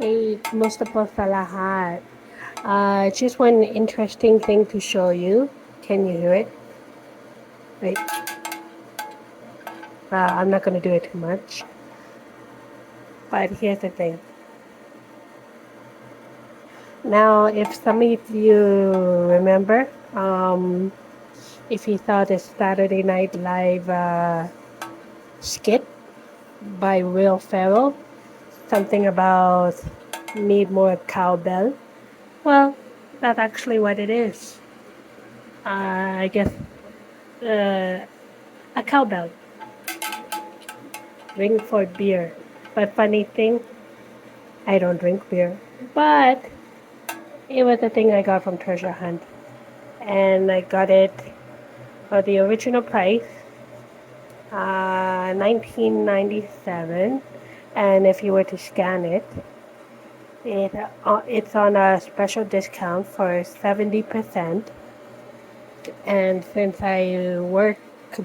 Hey, kumusta po sa lahat? Just one interesting thing to show you. Can you hear it? Wait, I'm not going to do it too much. But here's the thing. Now, if some of you remember, if you saw the Saturday Night Live skit by Will Ferrell, something about need more cowbell. Well, that's actually what it is. I guess a cowbell. Ring for beer. But funny thing, I don't drink beer. But it was a thing I got from Treasure Hunt. And I got it for the original price, 1997. And if you were to scan it, it's on a special discount for 70%. And since I work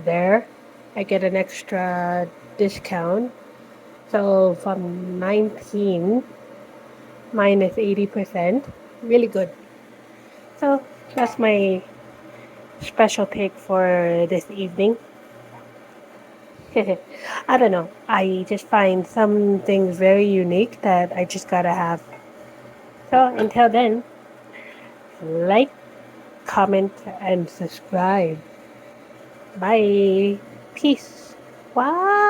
there, I get an extra discount. So from 19 minus 80%, really good. So that's my special pick for this evening. I don't know. I just find some things very unique that I just gotta have. So until then, like, comment, and subscribe. Bye. Peace. Wow.